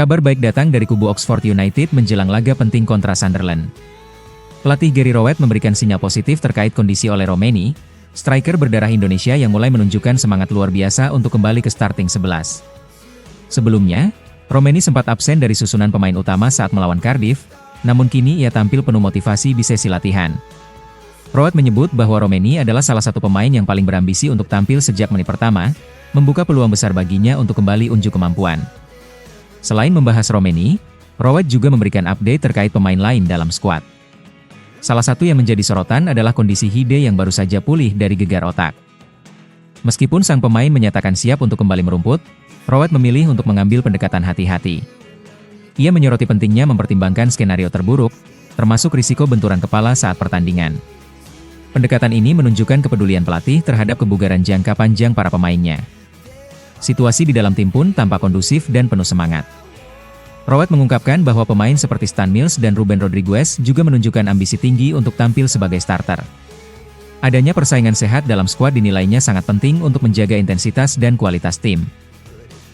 Kabar baik datang dari kubu Oxford United menjelang laga penting kontra Sunderland. Pelatih Gary Rowett memberikan sinyal positif terkait kondisi Oleh Romeni, striker berdarah Indonesia yang mulai menunjukkan semangat luar biasa untuk kembali ke starting 11. Sebelumnya, Romeni sempat absen dari susunan pemain utama saat melawan Cardiff, namun kini ia tampil penuh motivasi di sesi latihan. Rowett menyebut bahwa Romeni adalah salah satu pemain yang paling berambisi untuk tampil sejak menit pertama, membuka peluang besar baginya untuk kembali unjuk kemampuan. Selain membahas Romeni, Rowett juga memberikan update terkait pemain lain dalam skuad. Salah satu yang menjadi sorotan adalah kondisi Hide yang baru saja pulih dari gegar otak. Meskipun sang pemain menyatakan siap untuk kembali merumput, Rowett memilih untuk mengambil pendekatan hati-hati. Ia menyoroti pentingnya mempertimbangkan skenario terburuk, termasuk risiko benturan kepala saat pertandingan. Pendekatan ini menunjukkan kepedulian pelatih terhadap kebugaran jangka panjang para pemainnya. Situasi di dalam tim pun tampak kondusif dan penuh semangat. Rowett mengungkapkan bahwa pemain seperti Stan Mills dan Ruben Rodriguez juga menunjukkan ambisi tinggi untuk tampil sebagai starter. Adanya persaingan sehat dalam skuad dinilainya sangat penting untuk menjaga intensitas dan kualitas tim.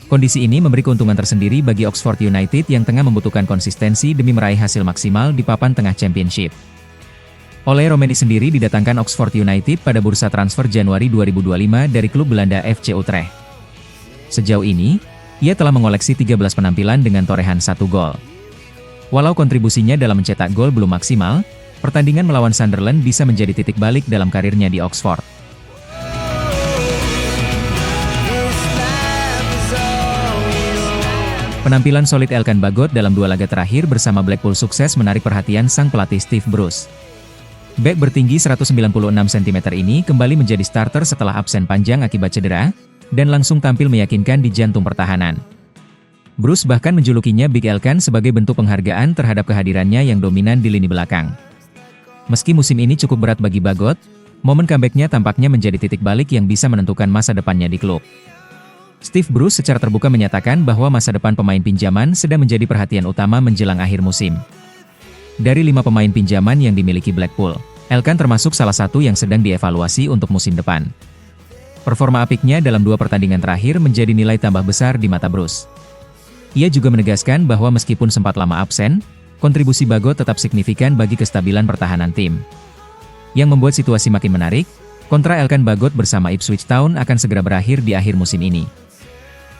Kondisi ini memberi keuntungan tersendiri bagi Oxford United yang tengah membutuhkan konsistensi demi meraih hasil maksimal di papan tengah Championship. Oleh Romeni sendiri didatangkan Oxford United pada bursa transfer Januari 2025 dari klub Belanda FC Utrecht. Sejauh ini, ia telah mengoleksi 13 penampilan dengan torehan 1 gol. Walau kontribusinya dalam mencetak gol belum maksimal, pertandingan melawan Sunderland bisa menjadi titik balik dalam karirnya di Oxford. Penampilan solid Elkan Bagot dalam 2 laga terakhir bersama Blackpool sukses menarik perhatian sang pelatih Steve Bruce. Bek bertinggi 196 cm ini kembali menjadi starter setelah absen panjang akibat cedera, dan langsung tampil meyakinkan di jantung pertahanan. Bruce bahkan menjulukinya Big Elkan sebagai bentuk penghargaan terhadap kehadirannya yang dominan di lini belakang. Meski musim ini cukup berat bagi Bagot, momen comeback-nya tampaknya menjadi titik balik yang bisa menentukan masa depannya di klub. Steve Bruce secara terbuka menyatakan bahwa masa depan pemain pinjaman sedang menjadi perhatian utama menjelang akhir musim. Dari 5 pemain pinjaman yang dimiliki Blackpool, Elkan termasuk salah satu yang sedang dievaluasi untuk musim depan. Performa apiknya dalam 2 pertandingan terakhir menjadi nilai tambah besar di mata Bruce. Ia juga menegaskan bahwa meskipun sempat lama absen, kontribusi Bagot tetap signifikan bagi kestabilan pertahanan tim. Yang membuat situasi makin menarik, kontra Elkan Bagot bersama Ipswich Town akan segera berakhir di akhir musim ini.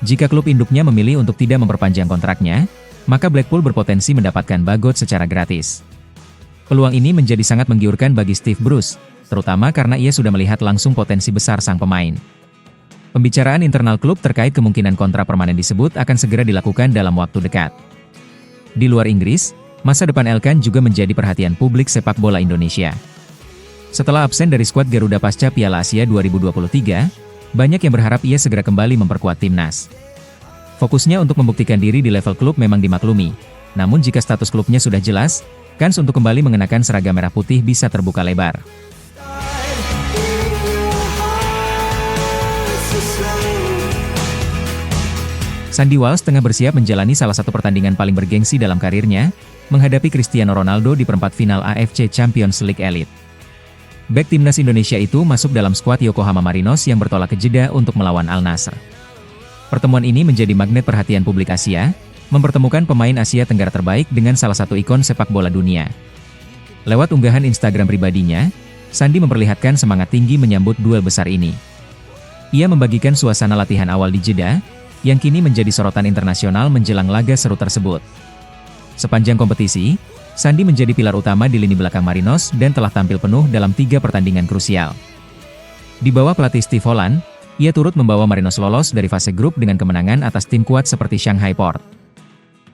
Jika klub induknya memilih untuk tidak memperpanjang kontraknya, maka Blackpool berpotensi mendapatkan Bagot secara gratis. Peluang ini menjadi sangat menggiurkan bagi Steve Bruce, terutama karena ia sudah melihat langsung potensi besar sang pemain. Pembicaraan internal klub terkait kemungkinan kontrak permanen disebut akan segera dilakukan dalam waktu dekat. Di luar Inggris, masa depan Elkan juga menjadi perhatian publik sepak bola Indonesia. Setelah absen dari skuad Garuda pasca Piala Asia 2023, banyak yang berharap ia segera kembali memperkuat timnas. Fokusnya untuk membuktikan diri di level klub memang dimaklumi, namun jika status klubnya sudah jelas, kans untuk kembali mengenakan seragam merah putih bisa terbuka lebar. Sandy Walsh tengah bersiap menjalani salah satu pertandingan paling bergengsi dalam karirnya, menghadapi Cristiano Ronaldo di perempat final AFC Champions League Elite. Bek timnas Indonesia itu masuk dalam skuad Yokohama Marinos yang bertolak ke Jeddah untuk melawan Al Nassr. Pertemuan ini menjadi magnet perhatian publik Asia, mempertemukan pemain Asia Tenggara terbaik dengan salah satu ikon sepak bola dunia. Lewat unggahan Instagram pribadinya, Sandy memperlihatkan semangat tinggi menyambut duel besar ini. Ia membagikan suasana latihan awal di Jeddah, yang kini menjadi sorotan internasional menjelang laga seru tersebut. Sepanjang kompetisi, Sandy menjadi pilar utama di lini belakang Marinos dan telah tampil penuh dalam 3 pertandingan krusial. Di bawah pelatih Steve Holland, ia turut membawa Marinos lolos dari fase grup dengan kemenangan atas tim kuat seperti Shanghai Port.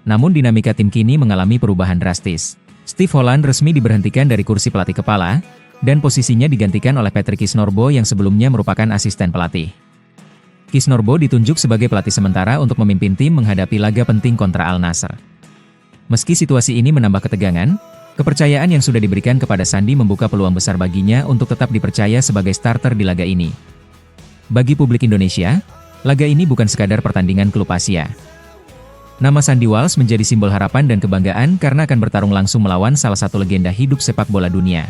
Namun dinamika tim kini mengalami perubahan drastis. Steve Holland resmi diberhentikan dari kursi pelatih kepala, dan posisinya digantikan oleh Patrick Kisnorbo yang sebelumnya merupakan asisten pelatih. Kisnorbo ditunjuk sebagai pelatih sementara untuk memimpin tim menghadapi laga penting kontra Al Nassr. Meski situasi ini menambah ketegangan, kepercayaan yang sudah diberikan kepada Sandy membuka peluang besar baginya untuk tetap dipercaya sebagai starter di laga ini. Bagi publik Indonesia, laga ini bukan sekadar pertandingan klub Asia. Nama Sandy Walsh menjadi simbol harapan dan kebanggaan karena akan bertarung langsung melawan salah satu legenda hidup sepak bola dunia.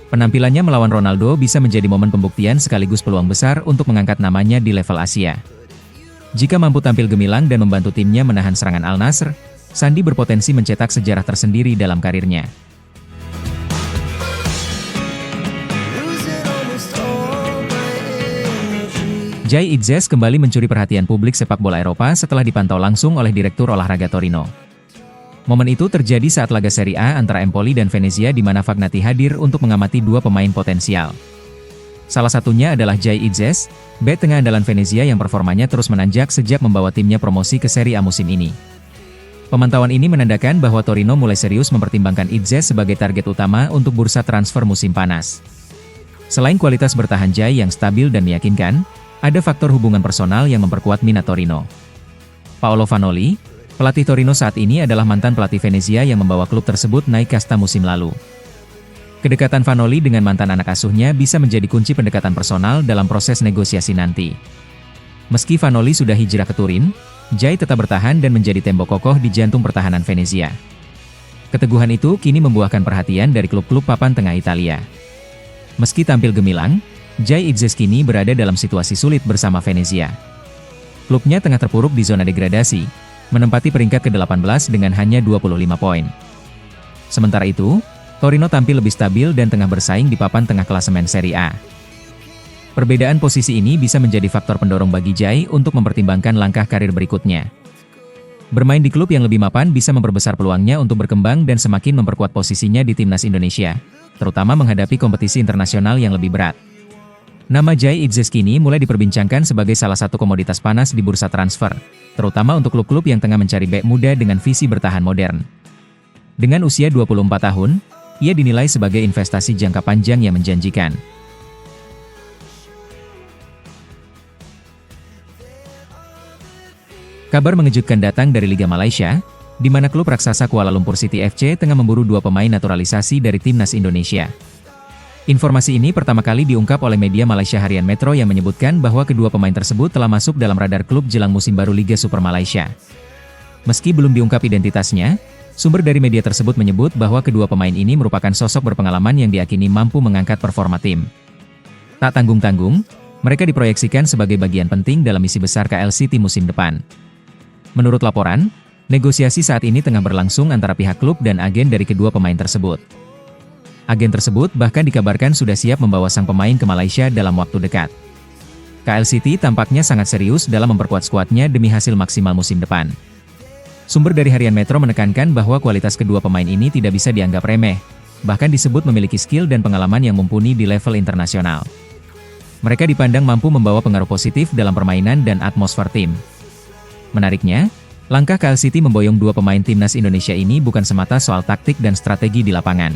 Penampilannya melawan Ronaldo bisa menjadi momen pembuktian sekaligus peluang besar untuk mengangkat namanya di level Asia. Jika mampu tampil gemilang dan membantu timnya menahan serangan Al Nassr, Sandi berpotensi mencetak sejarah tersendiri dalam karirnya. Jay Itzes kembali mencuri perhatian publik sepak bola Eropa setelah dipantau langsung oleh Direktur Olahraga Torino. Momen itu terjadi saat laga Serie A antara Empoli dan Venezia di mana Fagnati hadir untuk mengamati dua pemain potensial. Salah satunya adalah Jay Itzes, bek tengah andalan Venezia yang performanya terus menanjak sejak membawa timnya promosi ke Serie A musim ini. Pemantauan ini menandakan bahwa Torino mulai serius mempertimbangkan Itzes sebagai target utama untuk bursa transfer musim panas. Selain kualitas bertahan Jay yang stabil dan meyakinkan, ada faktor hubungan personal yang memperkuat minat Torino. Paolo Vanoli, pelatih Torino saat ini adalah mantan pelatih Venezia yang membawa klub tersebut naik kasta musim lalu. Kedekatan Vanoli dengan mantan anak asuhnya bisa menjadi kunci pendekatan personal dalam proses negosiasi nanti. Meski Vanoli sudah hijrah ke Turin, Jay tetap bertahan dan menjadi tembok kokoh di jantung pertahanan Venezia. Keteguhan itu kini membuahkan perhatian dari klub-klub papan tengah Italia. Meski tampil gemilang, Jay Itzes kini berada dalam situasi sulit bersama Venezia. Klubnya tengah terpuruk di zona degradasi, menempati peringkat ke-18 dengan hanya 25 poin. Sementara itu, Torino tampil lebih stabil dan tengah bersaing di papan tengah klasemen Serie A. Perbedaan posisi ini bisa menjadi faktor pendorong bagi Jay untuk mempertimbangkan langkah karir berikutnya. Bermain di klub yang lebih mapan bisa memperbesar peluangnya untuk berkembang dan semakin memperkuat posisinya di timnas Indonesia, terutama menghadapi kompetisi internasional yang lebih berat. Nama Jay Itzes kini mulai diperbincangkan sebagai salah satu komoditas panas di bursa transfer, terutama untuk klub-klub yang tengah mencari bek muda dengan visi bertahan modern. Dengan usia 24 tahun, ia dinilai sebagai investasi jangka panjang yang menjanjikan. Kabar mengejutkan datang dari Liga Malaysia, di mana klub raksasa Kuala Lumpur City FC tengah memburu dua pemain naturalisasi dari timnas Indonesia. Informasi ini pertama kali diungkap oleh media Malaysia Harian Metro yang menyebutkan bahwa kedua pemain tersebut telah masuk dalam radar klub jelang musim baru Liga Super Malaysia. Meski belum diungkap identitasnya, sumber dari media tersebut menyebut bahwa kedua pemain ini merupakan sosok berpengalaman yang diyakini mampu mengangkat performa tim. Tak tanggung-tanggung, mereka diproyeksikan sebagai bagian penting dalam misi besar KL City musim depan. Menurut laporan, negosiasi saat ini tengah berlangsung antara pihak klub dan agen dari kedua pemain tersebut. Agen tersebut bahkan dikabarkan sudah siap membawa sang pemain ke Malaysia dalam waktu dekat. KL City tampaknya sangat serius dalam memperkuat skuadnya demi hasil maksimal musim depan. Sumber dari Harian Metro menekankan bahwa kualitas kedua pemain ini tidak bisa dianggap remeh, bahkan disebut memiliki skill dan pengalaman yang mumpuni di level internasional. Mereka dipandang mampu membawa pengaruh positif dalam permainan dan atmosfer tim. Menariknya, langkah KL City memboyong dua pemain timnas Indonesia ini bukan semata soal taktik dan strategi di lapangan.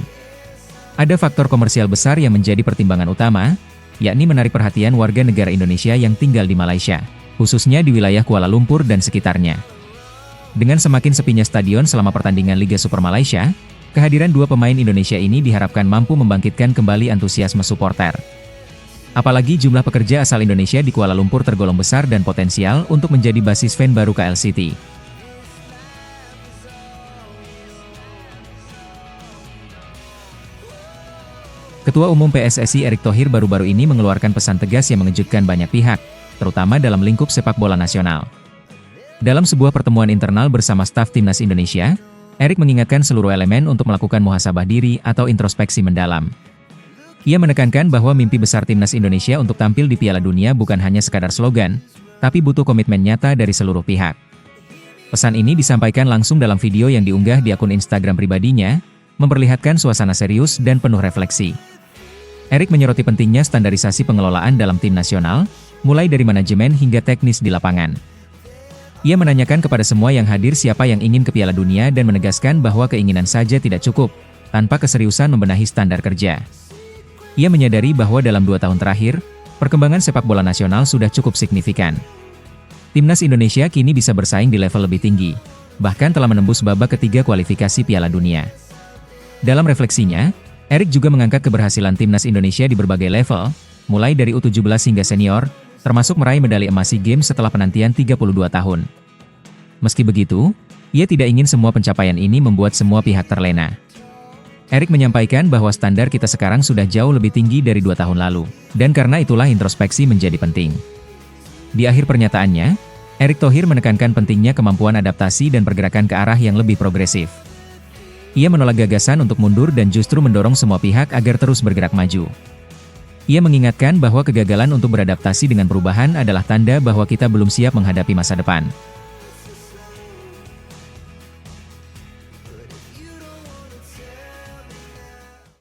Ada faktor komersial besar yang menjadi pertimbangan utama, yakni menarik perhatian warga negara Indonesia yang tinggal di Malaysia, khususnya di wilayah Kuala Lumpur dan sekitarnya. Dengan semakin sepinya stadion selama pertandingan Liga Super Malaysia, kehadiran dua pemain Indonesia ini diharapkan mampu membangkitkan kembali antusiasme supporter. Apalagi jumlah pekerja asal Indonesia di Kuala Lumpur tergolong besar dan potensial untuk menjadi basis fan baru KL City. Ketua Umum PSSI Erick Thohir baru-baru ini mengeluarkan pesan tegas yang mengejutkan banyak pihak, terutama dalam lingkup sepak bola nasional. Dalam sebuah pertemuan internal bersama staf Timnas Indonesia, Erick mengingatkan seluruh elemen untuk melakukan muhasabah diri atau introspeksi mendalam. Ia menekankan bahwa mimpi besar Timnas Indonesia untuk tampil di Piala Dunia bukan hanya sekadar slogan, tapi butuh komitmen nyata dari seluruh pihak. Pesan ini disampaikan langsung dalam video yang diunggah di akun Instagram pribadinya, memperlihatkan suasana serius dan penuh refleksi. Erick menyoroti pentingnya standarisasi pengelolaan dalam tim nasional, mulai dari manajemen hingga teknis di lapangan. Ia menanyakan kepada semua yang hadir siapa yang ingin ke Piala Dunia dan menegaskan bahwa keinginan saja tidak cukup, tanpa keseriusan membenahi standar kerja. Ia menyadari bahwa dalam 2 tahun terakhir, perkembangan sepak bola nasional sudah cukup signifikan. Timnas Indonesia kini bisa bersaing di level lebih tinggi, bahkan telah menembus babak ketiga kualifikasi Piala Dunia. Dalam refleksinya, Erick juga mengangkat keberhasilan Timnas Indonesia di berbagai level, mulai dari U17 hingga senior, termasuk meraih medali emas SEA Games setelah penantian 32 tahun. Meski begitu, ia tidak ingin semua pencapaian ini membuat semua pihak terlena. Erick menyampaikan bahwa standar kita sekarang sudah jauh lebih tinggi dari 2 tahun lalu, dan karena itulah introspeksi menjadi penting. Di akhir pernyataannya, Erick Thohir menekankan pentingnya kemampuan adaptasi dan pergerakan ke arah yang lebih progresif. Ia menolak gagasan untuk mundur dan justru mendorong semua pihak agar terus bergerak maju. Ia mengingatkan bahwa kegagalan untuk beradaptasi dengan perubahan adalah tanda bahwa kita belum siap menghadapi masa depan.